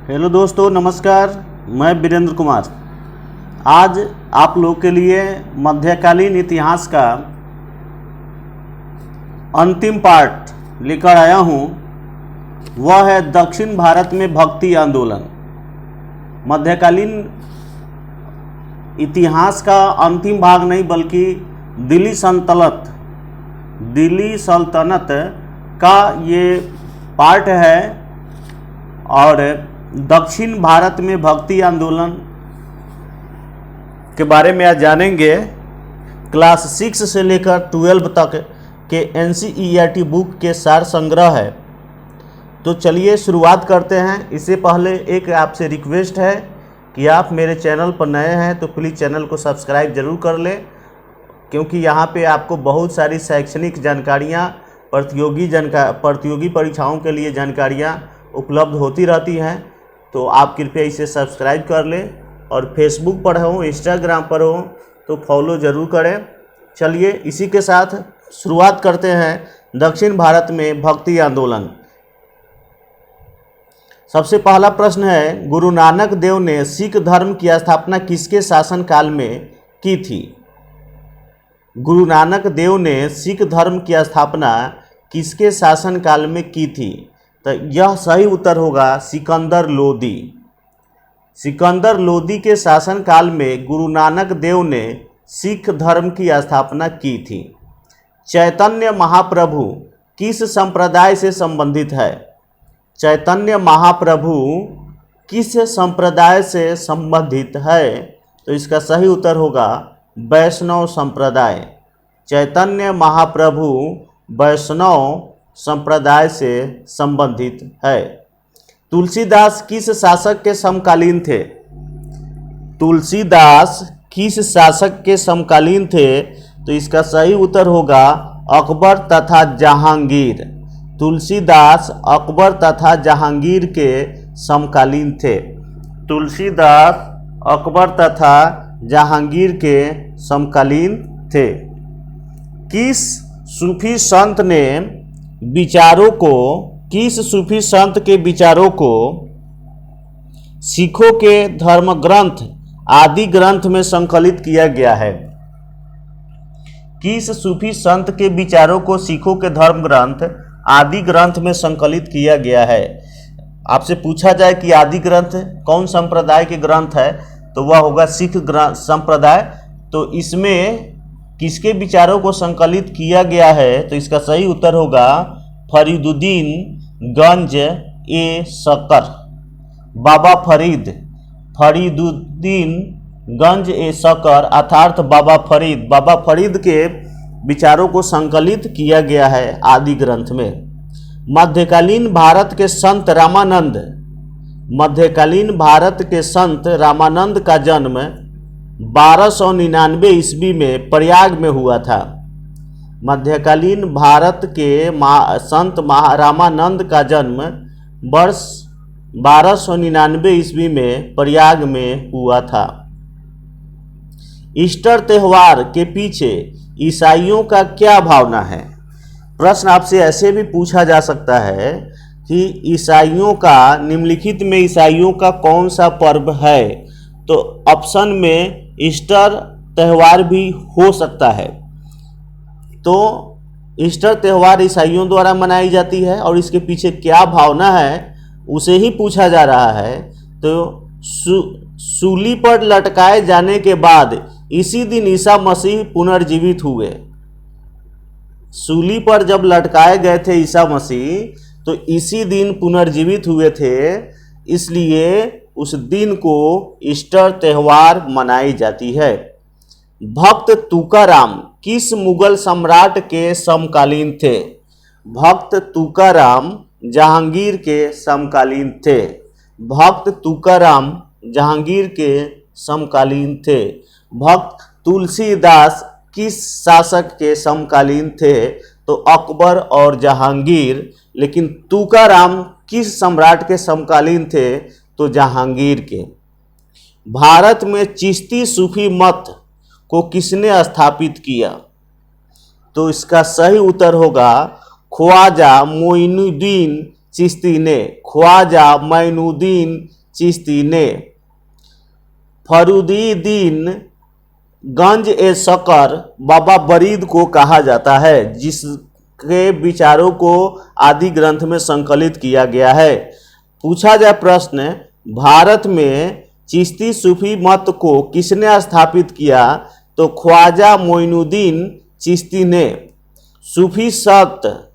Hello दोस्तों, नमस्कार। मैं वीरेंद्र कुमार आज आप लोग के लिए मध्यकालीन इतिहास का अंतिम पार्ट लेकर आया हूँ। वह है दक्षिण भारत में भक्ति आंदोलन। मध्यकालीन इतिहास का अंतिम भाग नहीं बल्कि दिल्ली सल्तनत का ये पार्ट है और दक्षिण भारत में भक्ति आंदोलन के बारे में आज जानेंगे। क्लास 6 से लेकर 12 तक के NCERT बुक के सार संग्रह है। तो चलिए शुरुआत करते हैं। इससे पहले एक आपसे रिक्वेस्ट है कि आप मेरे चैनल पर नए हैं तो प्लीज़ चैनल को सब्सक्राइब ज़रूर कर लें, क्योंकि यहाँ पे आपको बहुत सारी शैक्षणिक जानकारियाँ, प्रतियोगी परीक्षाओं के लिए जानकारियाँ उपलब्ध होती रहती हैं। तो आप कृपया इसे सब्सक्राइब कर लें और फेसबुक पर हो, इंस्टाग्राम पर हो तो फॉलो ज़रूर करें। चलिए इसी के साथ शुरुआत करते हैं दक्षिण भारत में भक्ति आंदोलन। सबसे पहला प्रश्न है, गुरु नानक देव ने सिख धर्म की स्थापना किसके शासनकाल में की थी? गुरु नानक देव ने सिख धर्म की स्थापना किसके शासनकाल में की थी? तो यह सही उत्तर होगा सिकंदर लोदी। सिकंदर लोदी के शासनकाल में गुरु नानक देव ने सिख धर्म की स्थापना की थी। चैतन्य महाप्रभु किस संप्रदाय से संबंधित है? चैतन्य महाप्रभु किस संप्रदाय से संबंधित है? तो इसका सही उत्तर होगा वैष्णव संप्रदाय। चैतन्य महाप्रभु वैष्णव संप्रदाय से संबंधित है। तुलसीदास किस शासक के समकालीन थे? तुलसीदास किस शासक के समकालीन थे? तो इसका सही उत्तर होगा अकबर तथा जहांगीर। तुलसीदास अकबर तथा जहांगीर के समकालीन थे। तुलसीदास अकबर तथा जहांगीर के समकालीन थे। किस सूफी संत के विचारों को सिखों के धर्म ग्रंथ आदि ग्रंथ में संकलित किया गया है? किस सूफी संत के विचारों को सिखों के धर्म ग्रंथ आदि ग्रंथ में संकलित किया गया है? आपसे पूछा जाए कि आदि ग्रंथ कौन संप्रदाय के ग्रंथ है, तो वह होगा सिख संप्रदाय। तो इसमें किसके विचारों को संकलित किया गया है? तो इसका सही उत्तर होगा फरीदुद्दीन गंज ए शकर। बाबा फरीदुद्दीन गंज ए शकर अर्थात बाबा फरीद के विचारों को संकलित किया गया है आदि ग्रंथ में। मध्यकालीन भारत के संत रामानंद का जन्म 1299 ईस्वी में प्रयाग में हुआ था। मध्यकालीन भारत के संत रामानंद का जन्म वर्ष 1299 ईस्वी में प्रयाग में हुआ था। ईस्टर त्यौहार के पीछे ईसाइयों का क्या भावना है? प्रश्न आपसे ऐसे भी पूछा जा सकता है कि निम्नलिखित में ईसाइयों का कौन सा पर्व है? तो ऑप्शन में ईस्टर त्यौहार भी हो सकता है। तो ईस्टर त्यौहार ईसाइयों द्वारा मनाई जाती है और इसके पीछे क्या भावना है उसे ही पूछा जा रहा है। तो सूली पर लटकाए जाने के बाद इसी दिन ईसा मसीह पुनर्जीवित हुए। सूली पर जब लटकाए गए थे ईसा मसीह तो इसी दिन पुनर्जीवित हुए थे, इसलिए उस दिन को ईस्टर त्यौहार मनाई जाती है। भक्त तुकाराम किस मुगल सम्राट के समकालीन थे? भक्त तुकाराम जहांगीर के समकालीन थे। भक्त तुकाराम जहांगीर के समकालीन थे। भक्त तुलसीदास किस शासक के समकालीन थे? तो अकबर और जहांगीर। लेकिन तुकाराम किस सम्राट के समकालीन थे? तो जहांगीर के। भारत में चिश्ती सूफी मत को किसने स्थापित किया? तो इसका सही उत्तर होगा ख्वाजा मोइनुद्दीन चिश्ती ने, ख्वाजा मोइनुद्दीन चिश्ती ने। फरीदुद्दीन गंज ए शकर बाबा फरीद को कहा जाता है, जिसके विचारों को आदि ग्रंथ में संकलित किया गया है। पूछा जाए प्रश्न, भारत में चिश्ती सूफी मत को किसने स्थापित किया, तो ख्वाजा मोइनुद्दीन चिश्ती ने। सूफी संत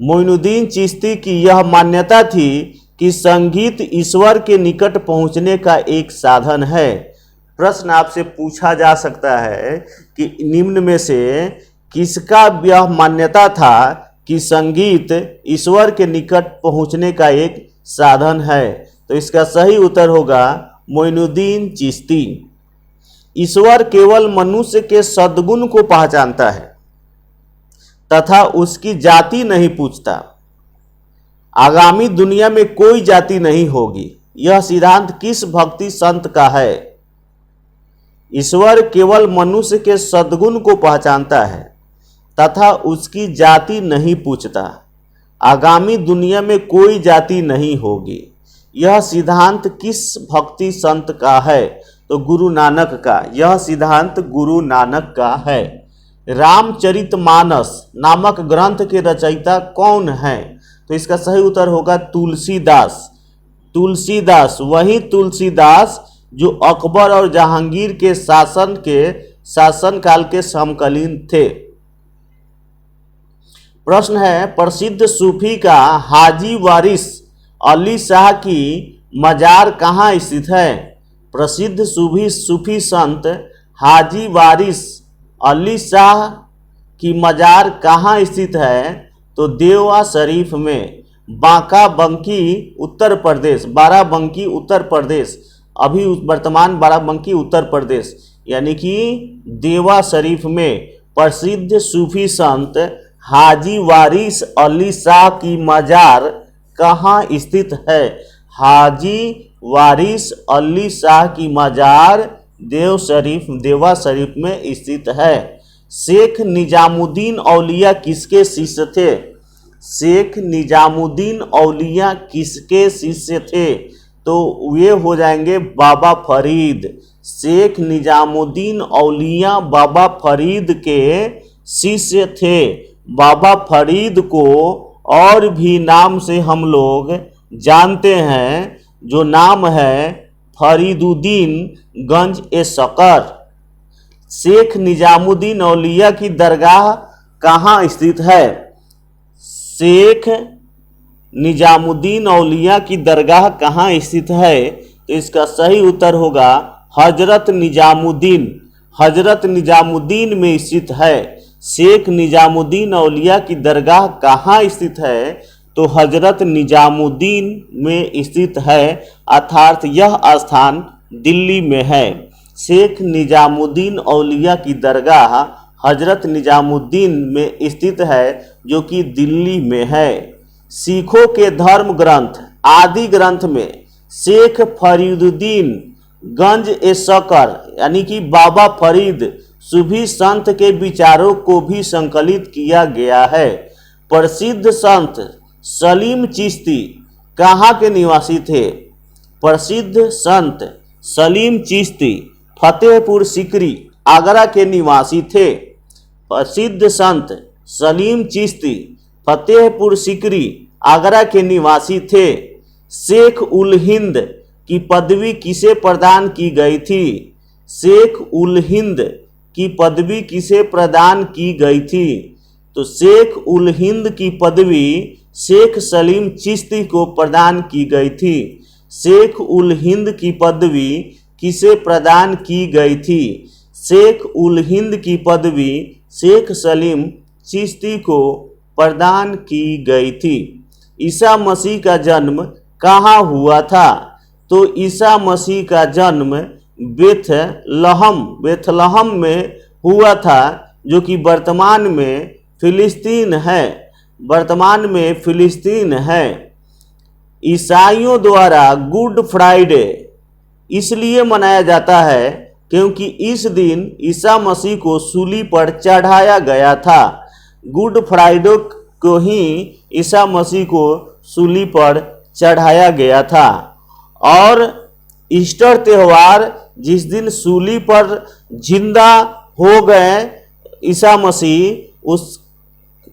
मोइनुद्दीन चिश्ती की यह मान्यता थी कि संगीत ईश्वर के निकट पहुंचने का एक साधन है। प्रश्न आपसे पूछा जा सकता है कि निम्न में से किसका यह मान्यता था कि संगीत ईश्वर के निकट पहुंचने का एक साधन है, तो इसका सही उत्तर होगा मोइनुद्दीन चिश्ती। ईश्वर केवल मनुष्य के सद्गुण को पहचानता है तथा उसकी जाति नहीं पूछता। आगामी दुनिया में कोई जाति नहीं होगी, यह सिद्धांत किस भक्ति संत का है? ईश्वर केवल मनुष्य के सद्गुण को पहचानता है तथा उसकी जाति नहीं पूछता। आगामी दुनिया में कोई जाति नहीं होगी, यह सिद्धांत किस भक्ति संत का है? तो गुरु नानक का। यह सिद्धांत गुरु नानक का है। रामचरितमानस नामक ग्रंथ के रचयिता कौन हैं? तो इसका सही उत्तर होगा तुलसीदास। तुलसीदास, वही तुलसीदास जो अकबर और जहांगीर के शासनकाल के समकालीन थे। प्रश्न है, प्रसिद्ध सूफी का हाजी वारिस अली शाह की मजार कहाँ स्थित है? प्रसिद्ध सूफी संत हाजी वारिस अली शाह की मजार कहाँ स्थित है? तो देवा शरीफ में, बांका-बंकी उत्तर प्रदेश, बाराबंकी उत्तर प्रदेश, अभी वर्तमान बाराबंकी उत्तर प्रदेश, यानी कि देवा शरीफ में प्रसिद्ध सूफी संत हाजी वारिस अली शाह की मजार कहाँ स्थित है? हाजी वारिस अली शाह की मजार देवा शरीफ में स्थित है। शेख निजामुद्दीन औलिया किसके शिष्य थे? शेख निजामुद्दीन औलिया किसके शिष्य थे? तो वे हो जाएंगे बाबा फरीद। शेख निजामुद्दीन औलिया बाबा फरीद के शिष्य थे। बाबा फरीद को और भी नाम से हम लोग जानते हैं, जो नाम है फरीदुद्दीन गंज ए शकर। शेख निजामुद्दीन औलिया की दरगाह कहाँ स्थित है? शेख निजामुद्दीन औलिया की दरगाह कहाँ स्थित है? तो इसका सही उत्तर होगा हजरत निजामुद्दीन। हजरत निजामुद्दीन में स्थित है। शेख निजामुद्दीन औलिया की दरगाह कहाँ स्थित है? तो हजरत निजामुद्दीन में स्थित है, अर्थात यह स्थान दिल्ली में है। शेख निजामुद्दीन औलिया की दरगाह हजरत निजामुद्दीन में स्थित है, जो कि दिल्ली में है। सिखों के धर्म ग्रंथ आदि ग्रंथ में शेख फरीदुद्दीन गंज ए शकर यानी कि बाबा फरीद सूफी संत के विचारों को भी संकलित किया गया है। प्रसिद्ध संत सलीम चिश्ती कहाँ के निवासी थे? प्रसिद्ध संत सलीम चिश्ती फतेहपुर सीकरी आगरा के निवासी थे। प्रसिद्ध संत सलीम चिश्ती फतेहपुर सीकरी आगरा के निवासी थे। शेख उल हिंद की पदवी किसे प्रदान की गई थी? शेख उल हिंद की पदवी किसे प्रदान की गई थी? तो शेख उल हिंद की पदवी शेख सलीम चिश्ती को प्रदान की गई थी। शेख उल हिंद की पदवी किसे प्रदान की गई थी? शेख उल हिंद की पदवी शेख सलीम चिश्ती को प्रदान की गई थी। ईसा मसीह का जन्म कहाँ हुआ था? तो ईसा मसीह का जन्म बेथलहम में हुआ था, जो कि वर्तमान में फिलिस्तीन है। ईसाइयों द्वारा गुड फ्राइडे इसलिए मनाया जाता है क्योंकि इस दिन ईसा मसीह को सूली पर चढ़ाया गया था। गुड फ्राइडे को ही ईसा मसीह को सूली पर चढ़ाया गया था। और ईस्टर त्यौहार जिस दिन सूली पर जिंदा हो गए ईसा मसीह, उस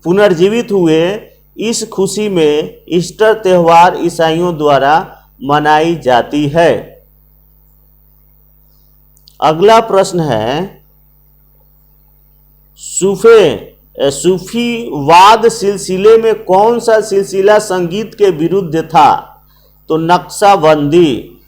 पुनर्जीवित हुए, इस खुशी में ईस्टर त्यौहार ईसाइयों द्वारा मनाई जाती है। अगला प्रश्न है, सूफीवाद सिलसिले में कौन सा सिलसिला संगीत के विरुद्ध था? तो नक्शबंदी।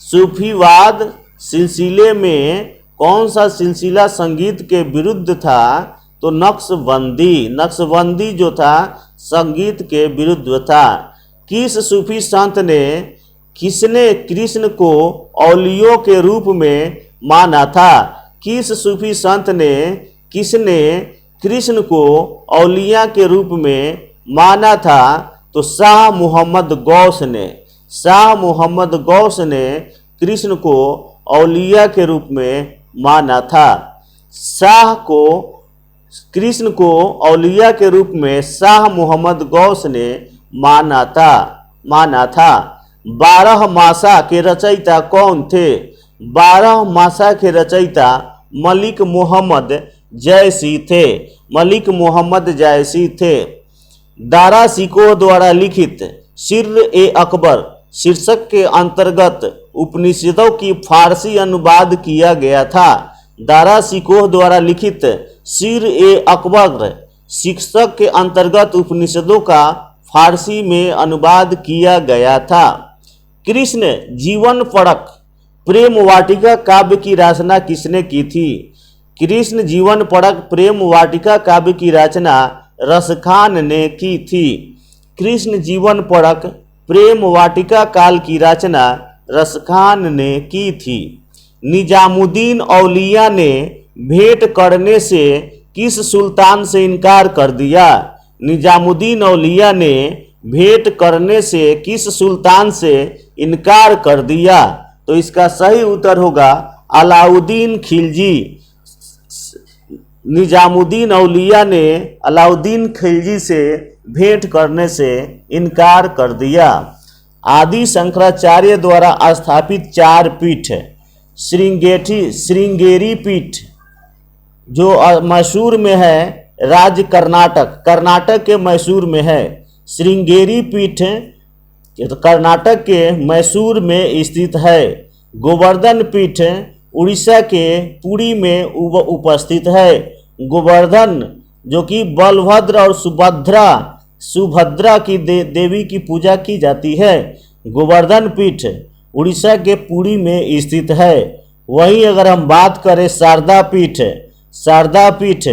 सूफीवाद सिलसिले में कौन सा सिलसिला संगीत के विरुद्ध था? तो नक्शबंदी जो था संगीत के विरुद्ध था। किस सूफी संत ने किसने कृष्ण को औलियों के रूप में माना था? किस सूफी संत ने किसने कृष्ण को औलिया के रूप में माना था? तो शाह मोहम्मद गौस ने कृष्ण को औलिया के रूप में माना था। कृष्ण को औलिया के रूप में शाह मोहम्मद गौस ने माना था। 12 मासा के रचयिता कौन थे? 12 मासा के रचयिता मलिक मोहम्मद जयसी थे। दारा शिकोह द्वारा लिखित सिर-ए-अकबर शीर्षक के अंतर्गत उपनिषदों की फारसी अनुवाद किया गया था। दारा शिकोह द्वारा लिखित सिर-ए-अकबर शीर्षक के अंतर्गत उपनिषदों का फारसी में अनुवाद किया गया था। कृष्ण जीवन परक प्रेम वाटिका काव्य की रचना किसने की थी? कृष्ण जीवन परक प्रेम वाटिका काव्य की रचना रसखान ने की थी। कृष्ण जीवन परक प्रेम वाटिका काल की रचना रसखान ने की थी। निजामुद्दीन औलिया ने भेंट करने से किस सुल्तान से इनकार कर दिया? निजामुद्दीन औलिया ने भेंट करने से किस सुल्तान से इनकार कर दिया? तो इसका सही उत्तर होगा अलाउद्दीन खिलजी। निजामुद्दीन औलिया ने अलाउद्दीन खिलजी से भेंट करने से इनकार कर दिया। आदि शंकराचार्य द्वारा स्थापित 4 पीठ, श्रृंगेरी पीठ जो मैसूर में है, राज्य कर्नाटक के मैसूर में है। श्रृंगेरी पीठ कर्नाटक के मैसूर में स्थित है। गोवर्धन पीठ उड़ीसा के पुरी में उपस्थित है। गोवर्धन जो कि बलभद्र और सुभद्रा की देवी की पूजा की जाती है। गोवर्धन पीठ उड़ीसा के पुरी में स्थित है। वहीं अगर हम बात करें शारदा पीठ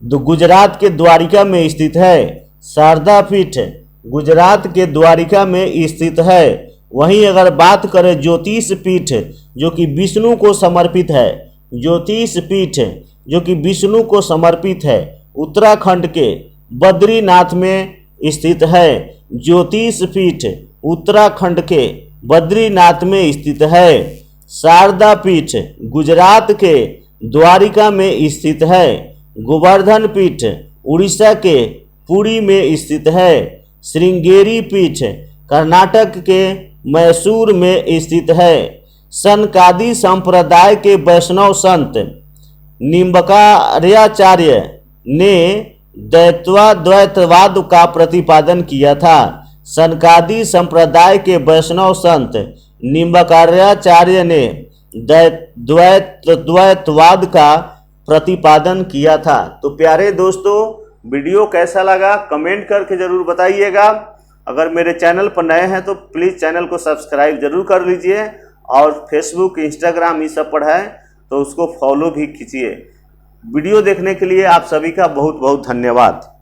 गुजरात के द्वारिका में स्थित है। शारदा पीठ गुजरात के द्वारिका में स्थित है। वहीं अगर बात करें ज्योतिष पीठ जो कि विष्णु को समर्पित है, ज्योतिष पीठ जो कि विष्णु को समर्पित है, उत्तराखंड के बद्रीनाथ में स्थित है। ज्योतिष पीठ उत्तराखंड के बद्रीनाथ में स्थित है। शारदा पीठ गुजरात के द्वारिका में स्थित है। गोवर्धन पीठ उड़ीसा के पुरी में स्थित है। श्रृंगेरी पीठ कर्नाटक के मैसूर में स्थित है। सनकादि संप्रदाय के वैष्णव संत निम्बकार्याचार्य ने द्वैतवाद का प्रतिपादन किया था। सनकादि संप्रदाय के वैष्णव संत निम्बकार्याचार्य ने द्वैतवाद का प्रतिपादन किया था। तो प्यारे दोस्तों, वीडियो कैसा लगा कमेंट करके ज़रूर बताइएगा। अगर मेरे चैनल पर नए हैं तो प्लीज़ चैनल को सब्सक्राइब जरूर कर लीजिए, और फेसबुक इंस्टाग्राम ये सब पर है तो उसको फॉलो भी कीजिए। वीडियो देखने के लिए आप सभी का बहुत बहुत धन्यवाद।